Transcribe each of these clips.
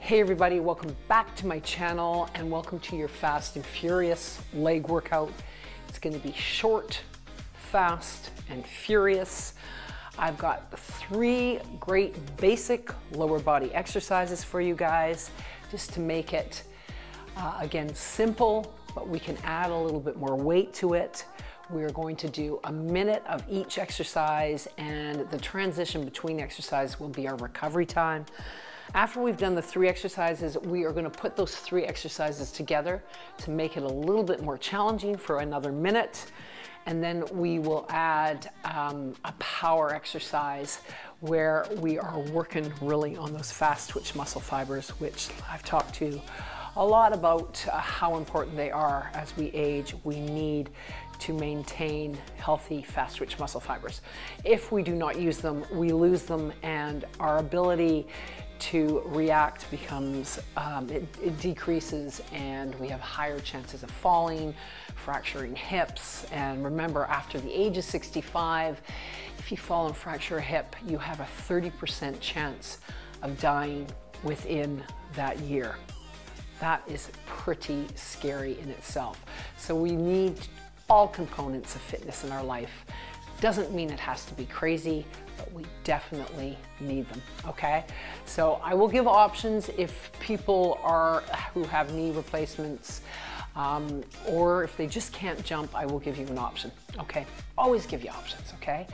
Hey everybody, welcome back to my channel and welcome to your Fast and Furious leg workout. It's going to be short, fast, and furious. I've got 3 great basic lower body exercises for you guys just to make it, again, simple, but we can add a little bit more weight to it. We're going to do a minute of each exercise, and the transition between exercises will be our recovery time. After we've done the 3 exercises, we are going to put those 3 exercises together to make it a little bit more challenging for another minute. And then we will add a power exercise where we are working really on those fast twitch muscle fibers, which I've talked to a lot about how important they are as we age. We need to maintain healthy fast twitch muscle fibers. If we do not use them, we lose them, and our ability to react becomes, it decreases, and we have higher chances of falling, fracturing hips. And remember, after the age of 65, if you fall and fracture a hip, you have a 30% chance of dying within that year. That is pretty scary in itself. So we need all components of fitness in our life. Doesn't mean it has to be crazy, but we definitely need them, okay? So I will give options if people who have knee replacements, or if they just can't jump, I will give you an option, okay? Always give you options, okay?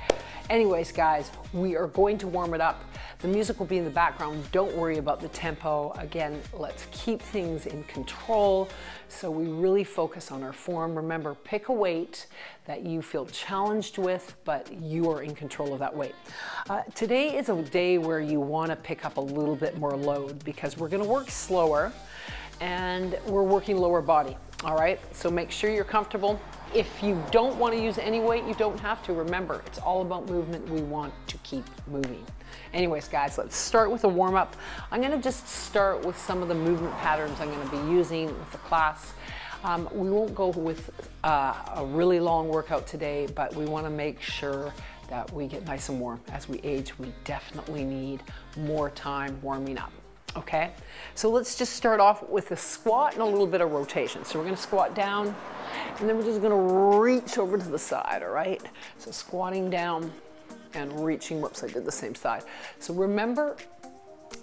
Anyways, guys, we are going to warm it up. The music will be in the background. Don't worry about the tempo. Again, let's keep things in control so we really focus on our form. Remember, pick a weight that you feel challenged with, but you are in control of that weight. Today is a day where you want to pick up a little bit more load because we're going to work slower and we're working lower body. All right, so make sure you're comfortable. If you don't want to use any weight, you don't have to. Remember, it's all about movement. We want to keep moving. Anyways, guys, let's start with a warm-up. I'm going to just start with some of the movement patterns I'm going to be using with the class. We won't go with a really long workout today, but we want to make sure that we get nice and warm. As we age, we definitely need more time warming up. Okay, so let's just start off with a squat and a little bit of rotation. So we're going to squat down, and then we're just going to reach over to the side, all right? So squatting down and reaching, whoops, I did the same side. So remember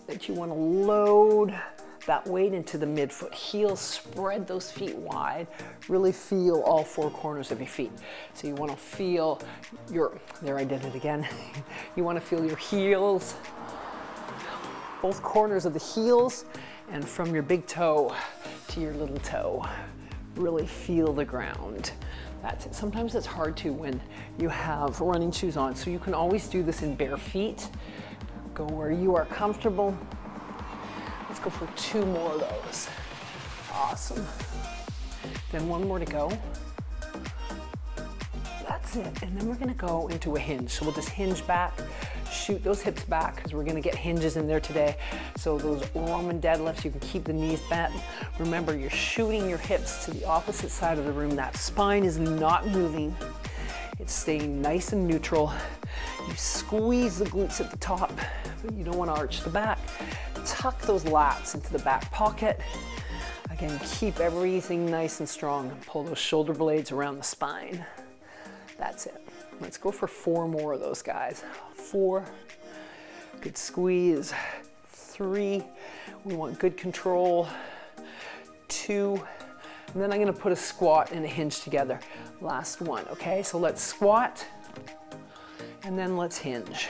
that you want to load that weight into the midfoot. Heels, spread those feet wide. Really feel all 4 corners of your feet. So you want to feel there I did it again. You want to feel your heels, both corners of the heels, and from your big toe to your little toe. Really feel the ground. That's it. Sometimes it's hard to when you have running shoes on, so you can always do this in bare feet. Go where you are comfortable. Let's go for 2 more of those. Awesome. Then 1 more to go. That's it. And then we're going to go into a hinge. So we'll just hinge back, shoot those hips back, because we're going to get hinges in there today. So those Roman deadlifts, you can keep the knees bent. Remember, you're shooting your hips to the opposite side of the room. That spine is not moving. It's staying nice and neutral. You squeeze the glutes at the top, but you don't want to arch the back. Tuck those lats into the back pocket. Again, keep everything nice and strong. Pull those shoulder blades around the spine. That's it. Let's go for 4 more of those, guys. 4, good squeeze. 3, we want good control. 2, and then I'm gonna put a squat and a hinge together. Last one, okay? So let's squat, and then let's hinge.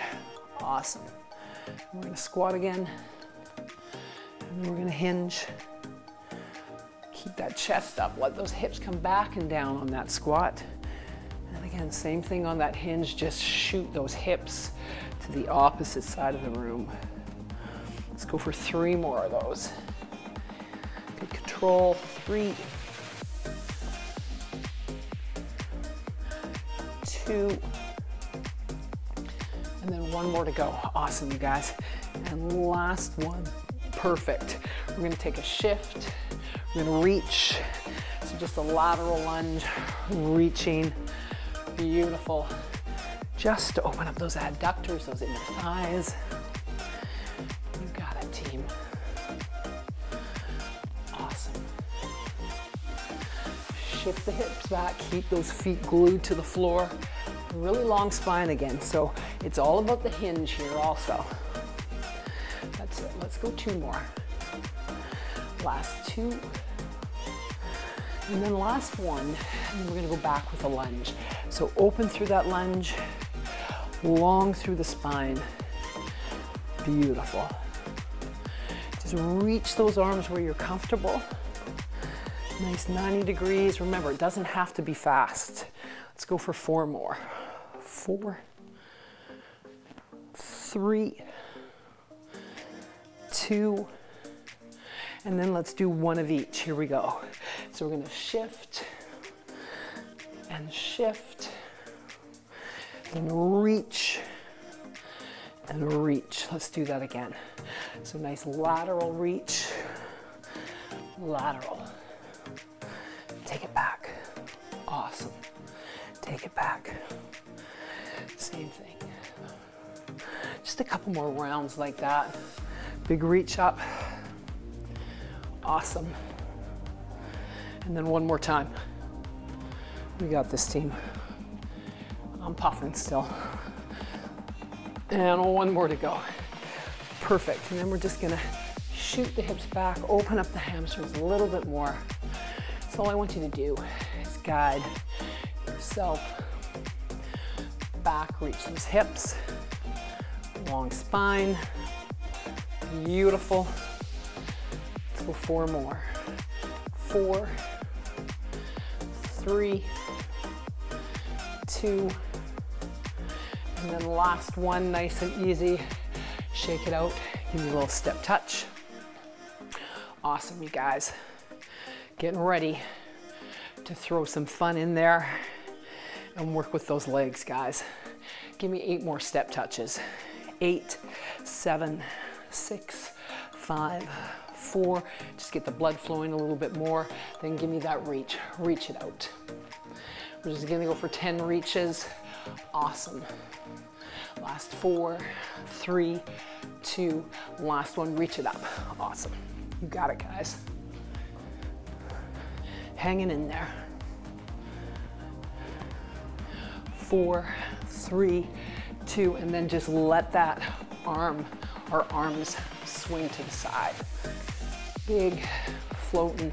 Awesome. We're gonna squat again, and then we're gonna hinge. Keep that chest up, let those hips come back and down on that squat. And again, same thing on that hinge, just shoot those hips to the opposite side of the room. Let's go for 3 more of those. Good control. 3, 2, and then 1 more to go. Awesome, you guys. And last one, perfect. We're gonna take a shift. We're gonna reach. So just a lateral lunge, reaching. Beautiful. Just to open up those adductors, those inner thighs. You got it, team. Shift the hips back, keep those feet glued to the floor. Really long spine again, so it's all about the hinge here also. That's it, let's go 2 more. Last 2. And then last 1, and then we're gonna go back with a lunge. So open through that lunge, long through the spine. Beautiful. Just reach those arms where you're comfortable. Nice 90 degrees. Remember, it doesn't have to be fast. Let's go for 4 more. 4, 3, 2, and then let's do 1 of each. Here we go. So we're gonna shift and shift and reach and reach. Let's do that again. So nice lateral reach, lateral. Take it back. Awesome. Take it back. Same thing. Just a couple more rounds like that. Big reach up. Awesome. And then 1 more time. We got this, team. I'm puffing still. And 1 more to go. Perfect. And then we're just gonna shoot the hips back, open up the hamstrings a little bit more. So all I want you to do is guide yourself back, reach those hips, long spine, beautiful. Let's go 4 more. 4, 3, 2, and then last 1, nice and easy. Shake it out, give me a little step touch. Awesome, you guys. Getting ready to throw some fun in there and work with those legs, guys. Give me 8 more step touches. 8, 7, 6, 5, 4. Just get the blood flowing a little bit more. Then give me that reach. Reach it out. We're just gonna go for 10 reaches. Awesome. Last 4, 3, 2. Last 1, reach it up. Awesome. You got it, guys. Hanging in there. 4, 3, 2, and then just let that arm or arms swing to the side. Big floating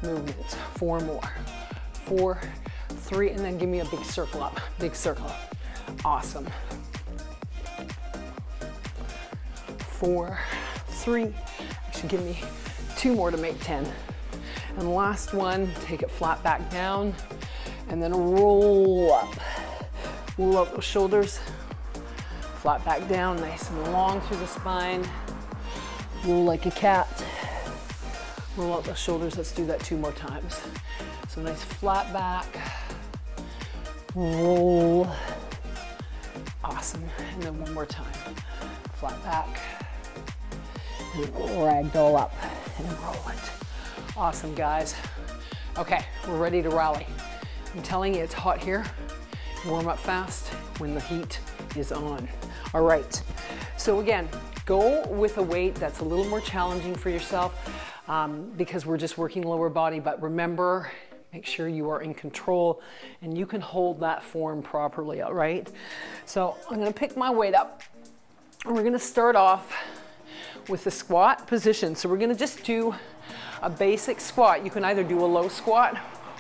movements. 4 more. 4, 3, and then give me a big circle up. Big circle. Awesome. 4, 3. Actually, give me 2 more to make 10. And last 1, take it flat back down, and then roll up. Roll up those shoulders, flat back down, nice and long through the spine. Roll like a cat. Roll up those shoulders. Let's do that 2 more times. So nice flat back, roll. Awesome. And then 1 more time. Flat back, and ragdoll up, and roll it. Awesome, guys. Okay, we're ready to rally. I'm telling you, it's hot here. Warm up fast when the heat is on. All right, so again, go with a weight that's a little more challenging for yourself because we're just working lower body, but remember, make sure you are in control and you can hold that form properly, all right? So I'm gonna pick my weight up and we're gonna start off with the squat position. So we're gonna just do a basic squat. You can either do a low squat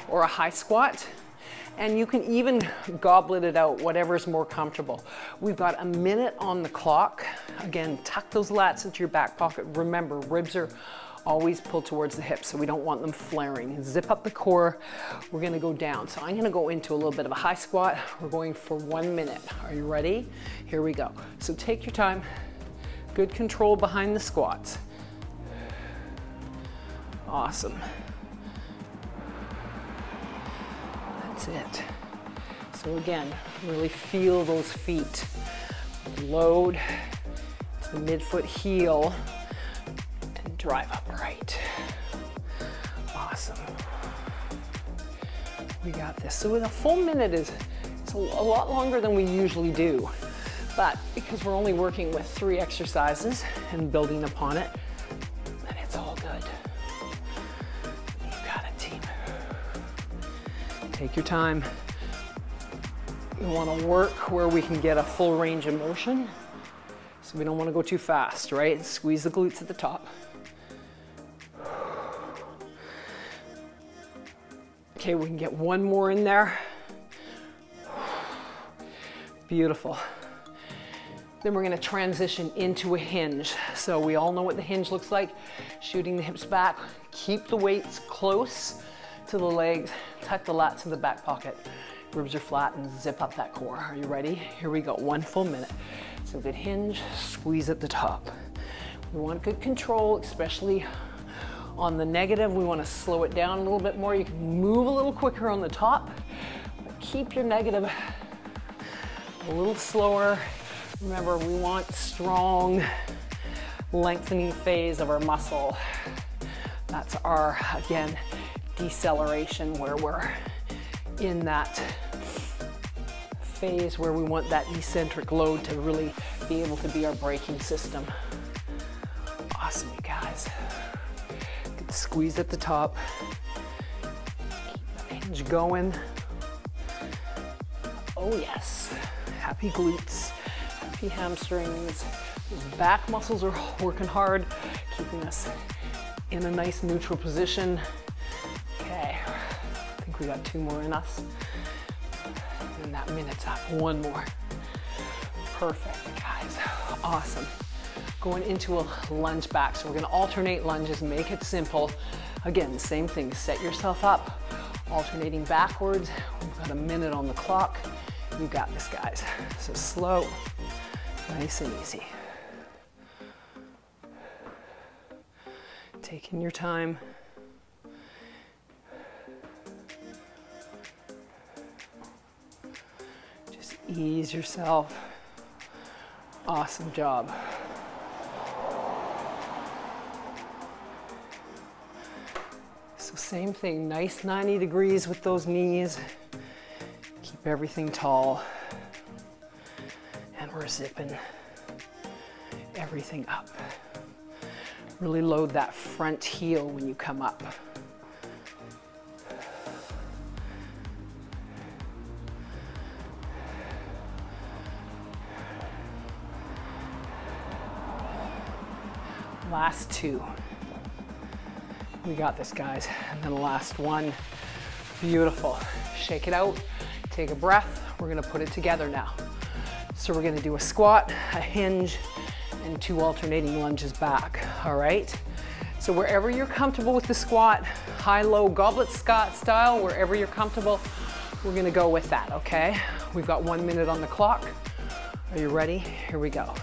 or a high squat, and you can even goblet it out, whatever's more comfortable. We've got a minute on the clock. Again, tuck those lats into your back pocket. Remember, ribs are always pulled towards the hips, so we don't want them flaring. Zip up the core. We're gonna go down. So I'm gonna go into a little bit of a high squat. We're going for 1 minute. Are you ready? Here we go. So take your time. Good control behind the squats. Awesome. That's it. So again, really feel those feet. Load to the midfoot heel and drive upright. Awesome. We got this. So a full minute it's a lot longer than we usually do. But because we're only working with 3 exercises and building upon it, then it's all good. You got it, team. Take your time. We want to work where we can get a full range of motion. So we don't want to go too fast, right? Squeeze the glutes at the top. Okay, we can get one more in there. Beautiful. Then we're going to transition into a hinge. So we all know what the hinge looks like. Shooting the hips back. Keep the weights close to the legs. Tuck the lats in the back pocket. Ribs are flat and zip up that core. Are you ready? Here we go. 1 full minute. So good hinge, squeeze at the top. We want good control, especially on the negative. We want to slow it down a little bit more. You can move a little quicker on the top, but keep your negative a little slower. Remember, we want strong lengthening phase of our muscle. That's our, again, deceleration, where we're in that phase where we want that eccentric load to really be able to be our braking system. Awesome, you guys. Good squeeze at the top. Keep the hinge going. Oh yes. Happy glutes, happy hamstrings. Those back muscles are working hard, keeping us in a nice neutral position. Okay, I think we got 2 more in us. And that minute's up. 1 more. Perfect, guys. Awesome. Going into a lunge back. So we're gonna alternate lunges, make it simple. Again, same thing, set yourself up, alternating backwards. We've got a minute on the clock. You got this, guys. So slow, nice and easy. Taking your time. Just ease yourself. Awesome job. So same thing, nice 90 degrees with those knees. Keep everything tall. And we're zipping everything up. Really load that front heel when you come up. Last 2. We got this, guys. And then the last one. Beautiful. Shake it out. Take a breath. We're gonna put it together now. So we're gonna do a squat, a hinge, and 2 alternating lunges back, all right? So wherever you're comfortable with the squat, high-low goblet squat style, wherever you're comfortable, we're gonna go with that, okay? We've got 1 minute on the clock. Are you ready? Here we go.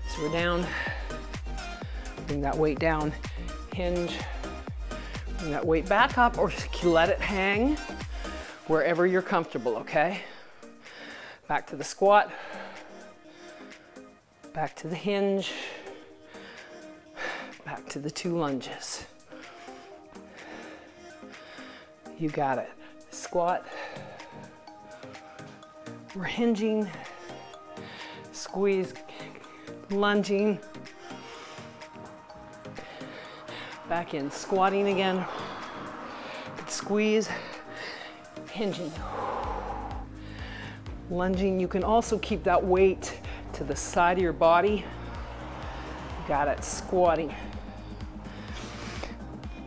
So we're down, bring that weight down, hinge, bring that weight back up, or just let it hang wherever you're comfortable, okay? Back to the squat, back to the hinge, back to the 2 lunges. You got it. Squat, we're hinging, squeeze, lunging, back in, squatting again, squeeze, hinging, lunging. You can also keep that weight to the side of your body. You got it, squatting,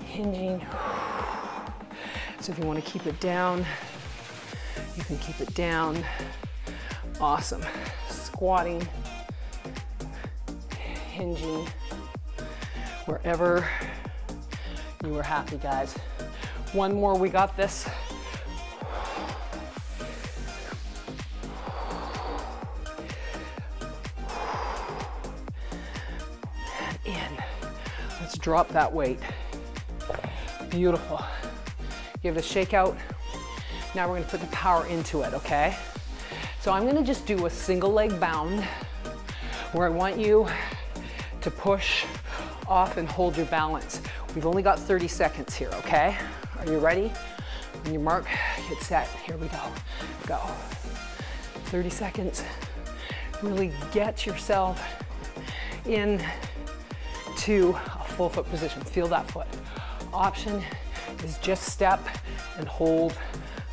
hinging. So if you want to keep it down, you can keep it down. Awesome. Squatting, hinging, wherever you are happy, guys. 1 more, we got this. And in. Let's drop that weight. Beautiful. Give it a shake out. Now we're gonna put the power into it, okay? So I'm gonna just do a single leg bound where I want you to push off and hold your balance. We've only got 30 seconds here, okay? Are you ready? On your mark, get set. Here we go. Go. 30 seconds. Really get yourself in to a full foot position. Feel that foot. Option is just step and hold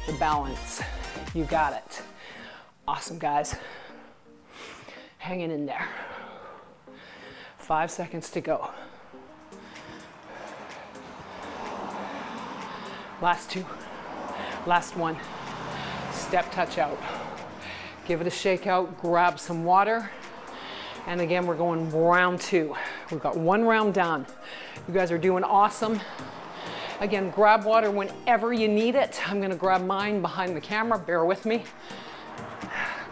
the balance. You got it. Awesome, guys. Hanging in there. 5 seconds to go. Last 2. Last 1. Step touch out. Give it a shake out, grab some water. And again, we're going round 2. We've got 1 round done. You guys are doing awesome. Again, grab water whenever you need it. I'm gonna grab mine behind the camera, bear with me.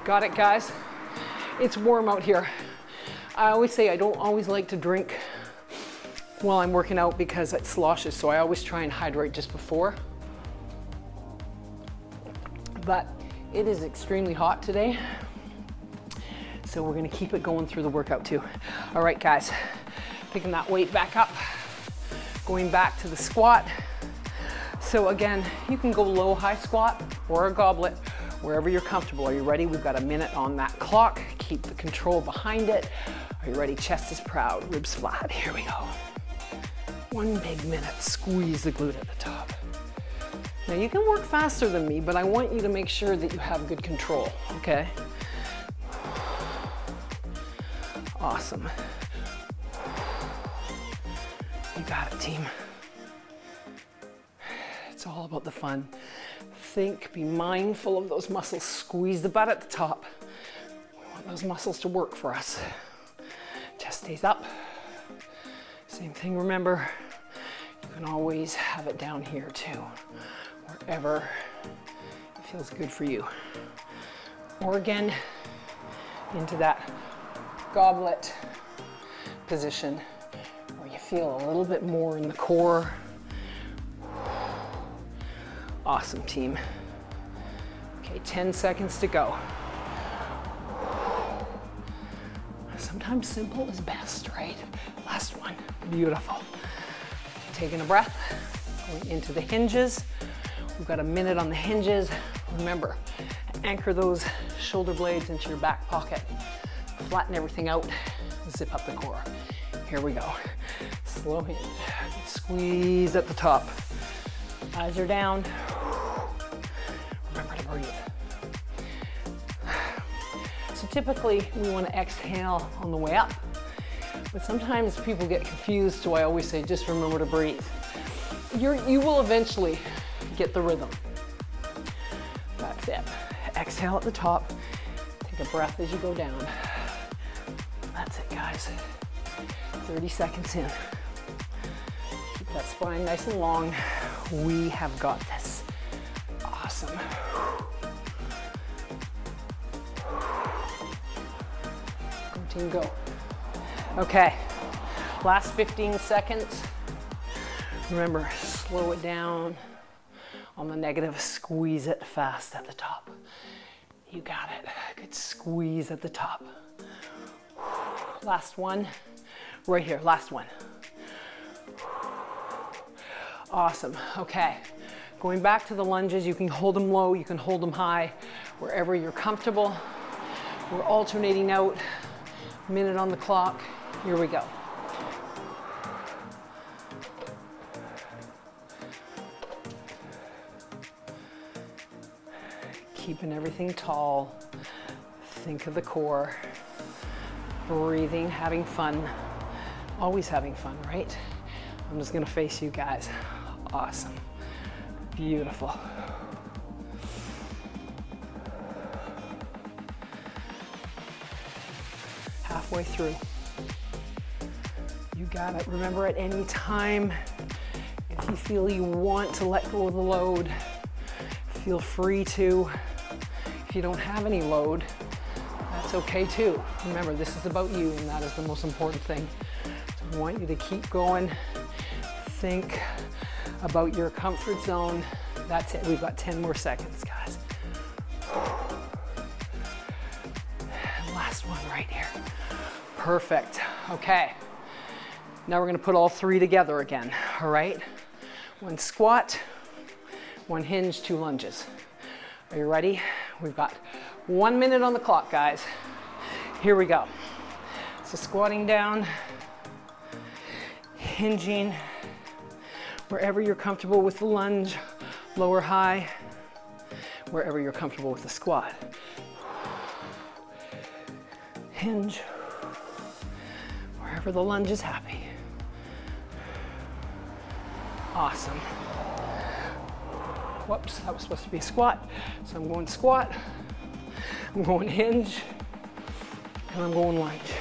Got it, guys? It's warm out here. I always say I don't always like to drink while I'm working out because it sloshes, so I always try and hydrate just before. But it is extremely hot today, so we're gonna keep it going through the workout too. All right, guys, picking that weight back up, going back to the squat. So again, you can go low, high squat or a goblet, wherever you're comfortable. Are you ready? We've got a minute on that clock. Keep the control behind it. Are you ready? Chest is proud, ribs flat. Here we go. 1 big minute. Squeeze the glute at the top. Now you can work faster than me, but I want you to make sure that you have good control, okay? Awesome. You got it, team. It's all about the fun. Think, be mindful of those muscles. Squeeze the butt at the top. We want those muscles to work for us. Chest stays up. Same thing, remember, you can always have it down here too, wherever it feels good for you. Or again, into that goblet position where you feel a little bit more in the core. Awesome, team. Okay, 10 seconds to go. Sometimes simple is best, right? Last one. Beautiful. Taking a breath, going into the hinges. We've got a minute on the hinges. Remember, anchor those shoulder blades into your back pocket. Flatten everything out. Zip up the core. Here we go. Slow hinge. Squeeze at the top. Eyes are down. Remember to breathe. So typically we want to exhale on the way up, but sometimes people get confused, so I always say just remember to breathe. You will eventually get the rhythm. That's it. Exhale at the top. Take a breath as you go down. That's it, guys. 30 seconds in. Keep that spine nice and long. We have got this. Awesome. Go team, go. Okay, last 15 seconds. Remember, slow it down. On the negative, squeeze it fast at the top. You got it. Good squeeze at the top. Last one. Right here, last one. Awesome, okay. Going back to the lunges, you can hold them low, you can hold them high, wherever you're comfortable. We're alternating out, minute on the clock. Here we go. Keeping everything tall. Think of the core. Breathing, having fun. Always having fun, right? I'm just gonna face you guys. Awesome. Beautiful. Halfway through. You got it. Remember, at any time, if you feel you want to let go of the load, feel free to. If you don't have any load, that's okay too. Remember, this is about you, and that is the most important thing. So I want you to keep going. Think about your comfort zone. That's it. We've got 10 more seconds, guys. Last one right here. Perfect. Okay. Now we're going to put all 3 together again. All right. 1 squat, 1 hinge, 2 lunges. Are you ready? We've got 1 minute on the clock, guys. Here we go. So squatting down, hinging, wherever you're comfortable with the lunge, low or high. wherever you're comfortable with the squat. Hinge, wherever the lunge is happy. Awesome. Whoops, that was supposed to be a squat. So I'm going squat, I'm going hinge, and I'm going lunge.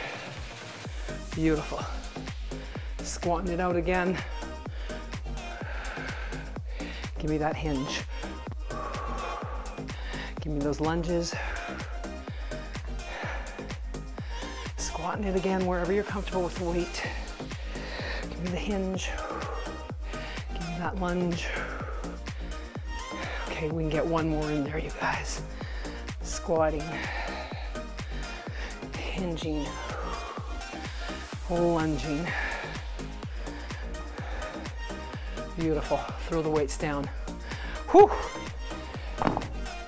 Beautiful. Squatting it out again. Give me that hinge. Give me those lunges. Squatting it again wherever you're comfortable with the weight. Give me the hinge. Give me that lunge. Okay, we can get one more in there, you guys. Squatting, hinging, lunging. Beautiful. Throw the weights down. Whew.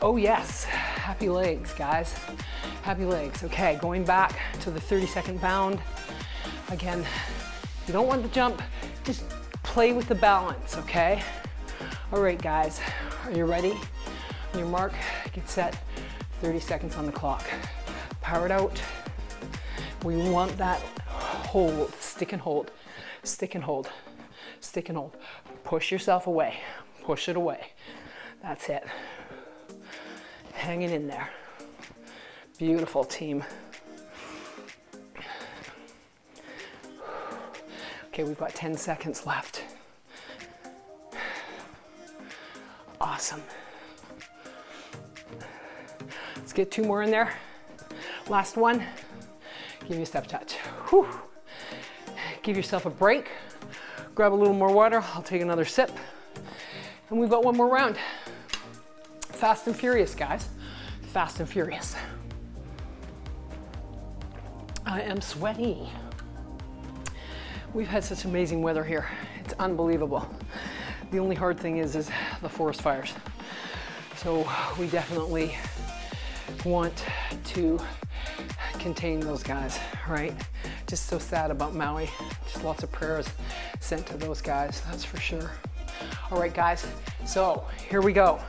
Oh yes, happy legs, guys. Happy legs. Okay, going back to the 30-second bound. Again, you don't want the jump, just play with the balance, okay? All right, guys, are you ready? On your mark, get set, 30 seconds on the clock. Power it out. We want that hold, stick and hold, stick and hold, stick and hold. Push yourself away, push it away. That's it. Hanging in there. Beautiful, team. Okay, we've got 10 seconds left. Awesome. Let's get 2 more in there. Last one. Give me a step touch. Whew. Give yourself a break. Grab a little more water. I'll take another sip. And we've got 1 more round. Fast and furious, guys. Fast and furious. I am sweaty. We've had such amazing weather here. It's unbelievable. The only hard thing is the forest fires. So we definitely want to contain those guys, right? Just so sad about Maui. Just lots of prayers sent to those guys, that's for sure. All right, guys, so here we go.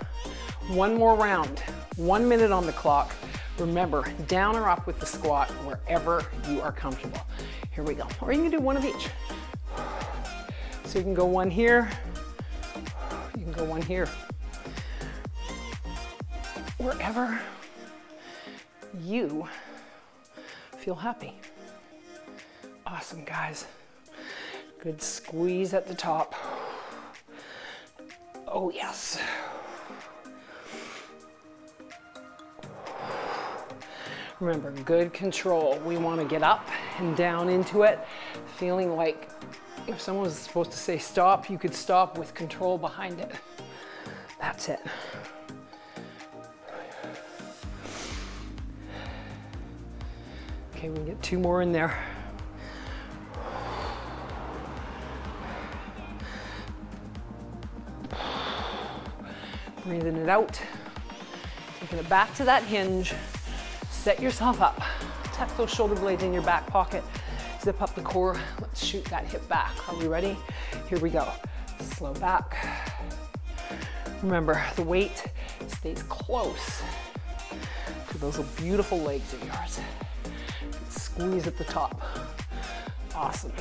1 more round, 1 minute on the clock. Remember, down or up with the squat, wherever you are comfortable. Here we go. Or you can do one of each. So you can go one here, you can go one here. Wherever you feel happy. Awesome, guys. Good squeeze at the top. Oh, yes. Remember, good control. We want to get up and down into it, feeling like if someone was supposed to say stop, you could stop with control behind it. That's it. Okay, we can get 2 more in there. Breathing it out. Taking it back to that hinge. Set yourself up. Tuck those shoulder blades in your back pocket. Zip up the core. Let's shoot that hip back. Are we ready? Here we go. Slow back. Remember, the weight stays close to those beautiful legs of yours. Squeeze at the top. Awesome.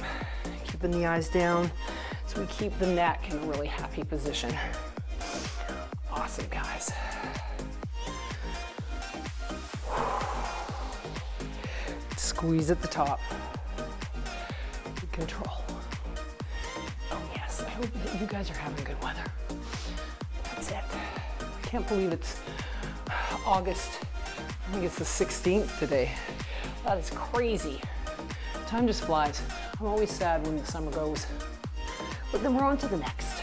Keeping the eyes down so we keep the neck in a really happy position. Awesome, guys. Squeeze at the top. Good control. Oh yes, I hope that you guys are having good weather. That's it. I can't believe it's August. I think it's the 16th today. That is crazy. Time just flies. I'm always sad when the summer goes. But then we're on to the next.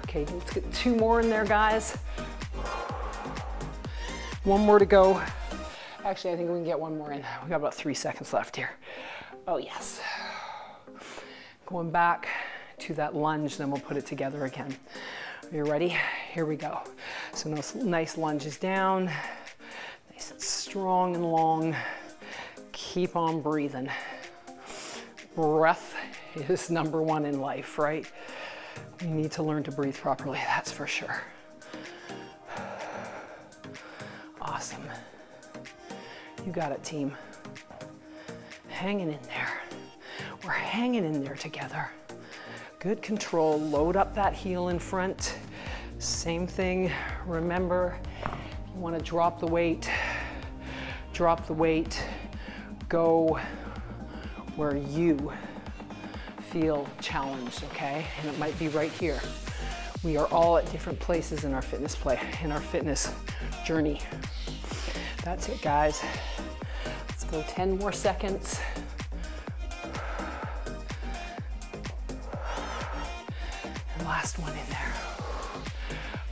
Okay, let's get 2 more in there, guys. 1 more to go. Actually, I think we can get 1 more in. We got about 3 seconds left here. Oh yes. Going back to that lunge, then we'll put it together again. Are you ready? Here we go. So nice lunges down. Nice and strong and long. Keep on breathing. Breath is number 1 in life, right? We need to learn to breathe properly, that's for sure. You got it, team. Hanging in there. We're hanging in there together. Good control. Load up that heel in front. Same thing. Remember, you want to drop the weight. Drop the weight. Go where you feel challenged, okay? And it might be right here. We are all at different places in our fitness journey. That's it, guys. Let's go 10 more seconds. And last one in there.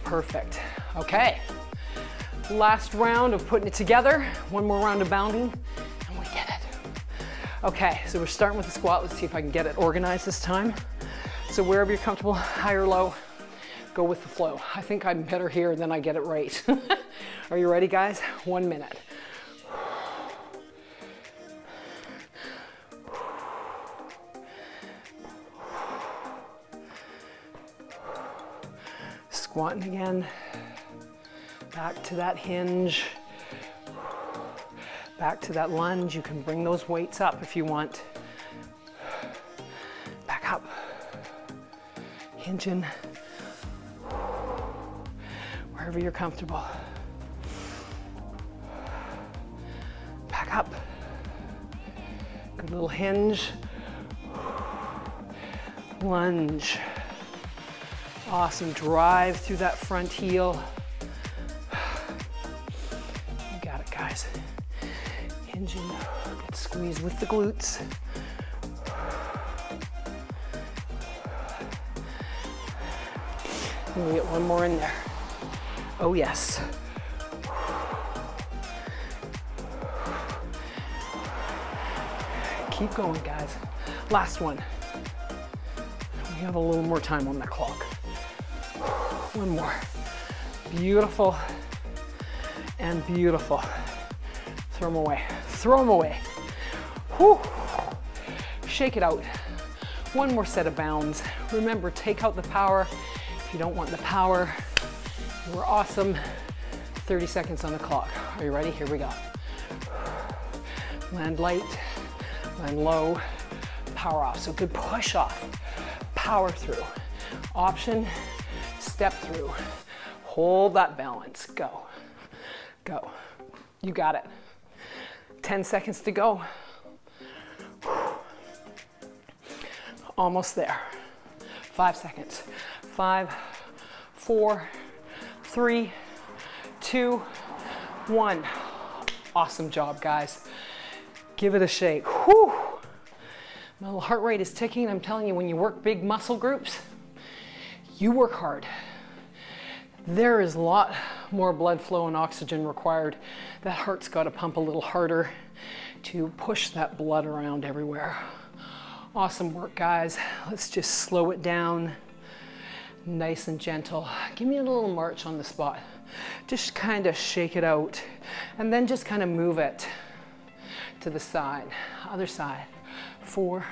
Perfect. Okay. Last round of putting it together. One more round of bounding, and we did it. Okay, so we're starting with the squat. Let's see if I can get it organized this time. So wherever you're comfortable, high or low, go with the flow. I think I'm better here than I get it right. Are you ready, guys? 1 minute. Squatting again. Back to that hinge. Back to that lunge. You can bring those weights up if you want. Back up. Hinging. Wherever you're comfortable. Back up. Good little hinge. Lunge. Awesome. Drive through that front heel. You got it, guys. Hinging. Good squeeze with the glutes. And we get one more in there. Oh, yes. Keep going, guys. Last one. We have a little more time on that clock. One more. Beautiful and beautiful. Throw them away. Throw them away. Whew. Shake it out. One more set of bounds. Remember, take out the power. If you don't want the power, you were awesome. 30 seconds on the clock. Are you ready? Here we go. Land light, land low, power off. So good push off, power through. Option, step through. Hold that balance. Go, go. You got it. 10 seconds to go. Almost there. 5 seconds. 5, 4, 3, 2, 1. Awesome job, guys. Give it a shake. Whew. My little heart rate is ticking. I'm telling you, when you work big muscle groups, you work hard. There is a lot more blood flow and oxygen required. That heart's got to pump a little harder to push that blood around everywhere. Awesome work, guys. Let's just slow it down. Nice and gentle. Give me a little march on the spot. Just kind of shake it out and then just kind of move it to the side. Other side. 4,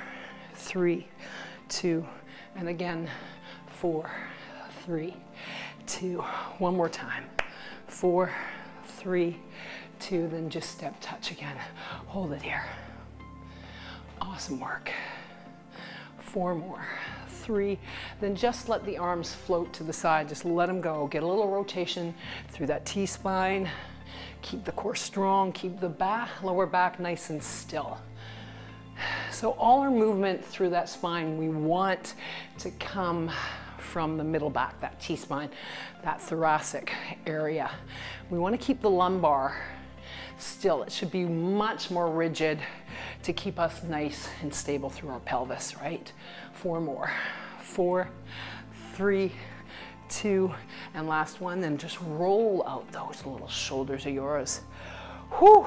3, 2, and again, 4, 3, 2. One more time. 4, 3, 2, then just step touch again. Hold it here. Awesome work. 4 more. 3, then just let the arms float to the side. Just let them go. Get a little rotation through that T-spine. Keep the core strong. Keep the lower back nice and still. So all our movement through that spine, we want to come from the middle back, that T-spine, that thoracic area. We want to keep the lumbar still. It should be much more rigid to keep us nice and stable through our pelvis, right? 4 more. 4, 3, 2, and last one. Then just roll out those little shoulders of yours. Whew.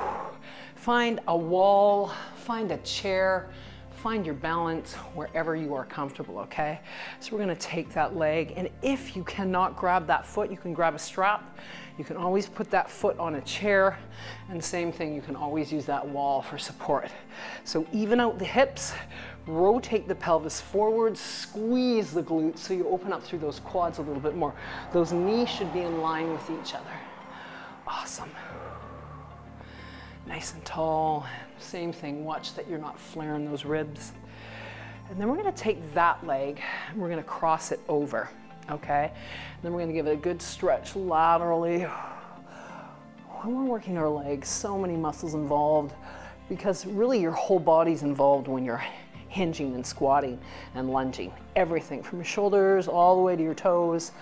Find a wall, find a chair, find your balance wherever you are comfortable, okay? So we're gonna take that leg, and if you cannot grab that foot, you can grab a strap. You can always put that foot on a chair, and same thing, you can always use that wall for support. So even out the hips, rotate the pelvis forward, squeeze the glutes so you open up through those quads a little bit more. Those knees should be in line with each other. Awesome. Nice and tall. Same thing, watch that you're not flaring those ribs. And then we're gonna take that leg and we're gonna cross it over, okay? And then we're gonna give it a good stretch laterally. When we're working our legs, so many muscles involved, because really your whole body's involved when you're hinging and squatting and lunging. Everything from your shoulders all the way to your toes.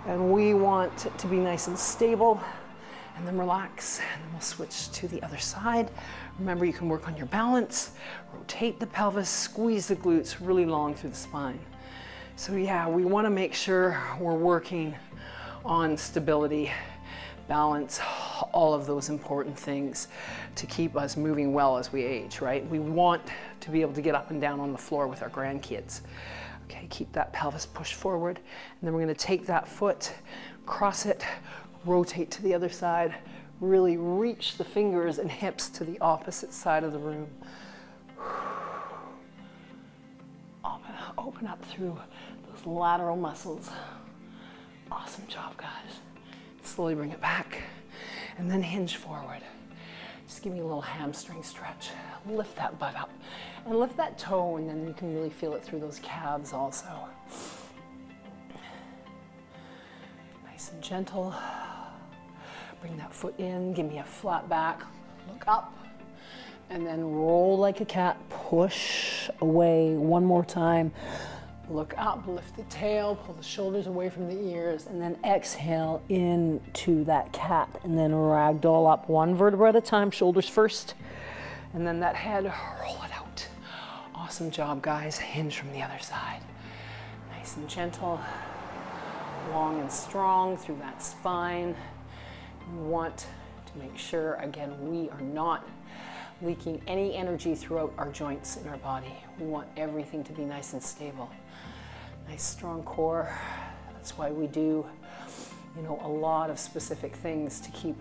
And we want it to be nice and stable, and then relax, and then we'll switch to the other side. Remember, you can work on your balance, rotate the pelvis, squeeze the glutes really long through the spine. So yeah, we want to make sure we're working on stability, balance, all of those important things to keep us moving well as we age, right? We want to be able to get up and down on the floor with our grandkids. Okay, keep that pelvis pushed forward, and then we're going to take that foot, cross it, rotate to the other side, really reach the fingers and hips to the opposite side of the room. Open up through those lateral muscles. Awesome job, guys. Slowly bring it back, and then hinge forward. Just give me a little hamstring stretch. Lift that butt up, and lift that toe, and then you can really feel it through those calves also. Nice and gentle. Bring that foot in, give me a flat back, look up, and then roll like a cat, push away one more time. Look up, lift the tail, pull the shoulders away from the ears, and then exhale into that cat, and then ragdoll up one vertebra at a time, shoulders first, and then that head, roll it out. Awesome job, guys. Hinge from the other side. Nice and gentle, long and strong through that spine. We want to make sure, again, we are not leaking any energy throughout our joints in our body. We want everything to be nice and stable. Nice strong core. That's why we do, a lot of specific things to keep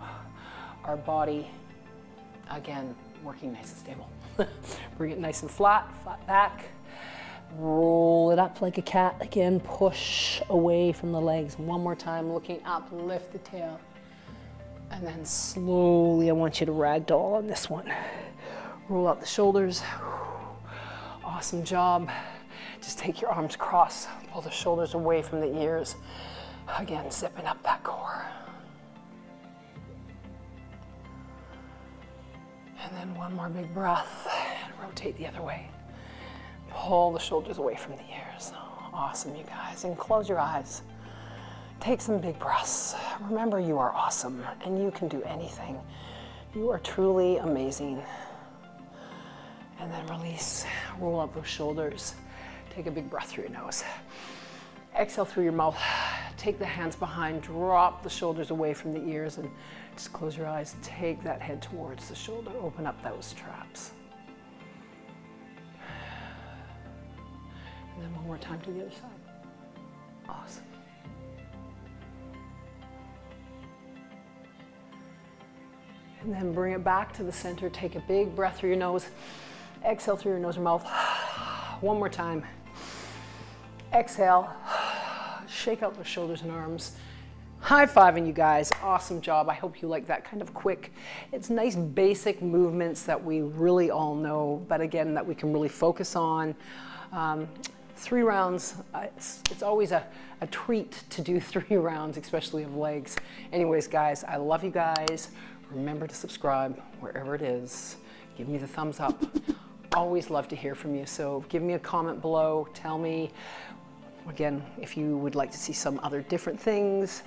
our body, again, working nice and stable. Bring it nice and flat back. Roll it up like a cat. Again, push away from the legs. One more time, looking up, lift the tail. And then slowly, I want you to ragdoll on this one. Roll out the shoulders. Awesome job. Just take your arms cross, pull the shoulders away from the ears. Again, zipping up that core. And then one more big breath, and rotate the other way. Pull the shoulders away from the ears. Awesome, you guys. And close your eyes. Take some big breaths. Remember, you are awesome, and you can do anything. You are truly amazing. And then release, roll up those shoulders. Take a big breath through your nose. Exhale through your mouth. Take the hands behind, drop the shoulders away from the ears, and just close your eyes. Take that head towards the shoulder. Open up those traps. And then one more time to the other side. Awesome. And then bring it back to the center. Take a big breath through your nose. Exhale through your nose or mouth. One more time. Exhale. Shake out the shoulders and arms. High-fiving, you guys. Awesome job. I hope you like that kind of quick. It's nice basic movements that we really all know, but again, that we can really focus on. 3 rounds, it's always a treat to do 3 rounds, especially of legs. Anyways, guys, I love you guys. Remember to subscribe wherever it is. Give me the thumbs up. Always love to hear from you. So give me a comment below. Tell me, again, if you would like to see some other different things.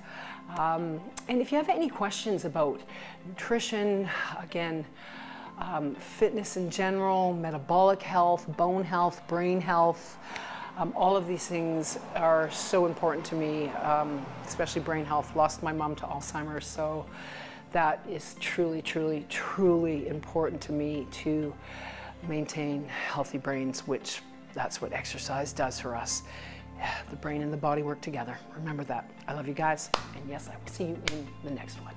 And if you have any questions about nutrition, again, fitness in general, metabolic health, bone health, brain health, all of these things are so important to me, especially brain health. Lost my mom to Alzheimer's, so that is truly, truly, truly important to me to maintain healthy brains, which that's what exercise does for us. The brain and the body work together. Remember that. I love you guys, and yes, I will see you in the next one.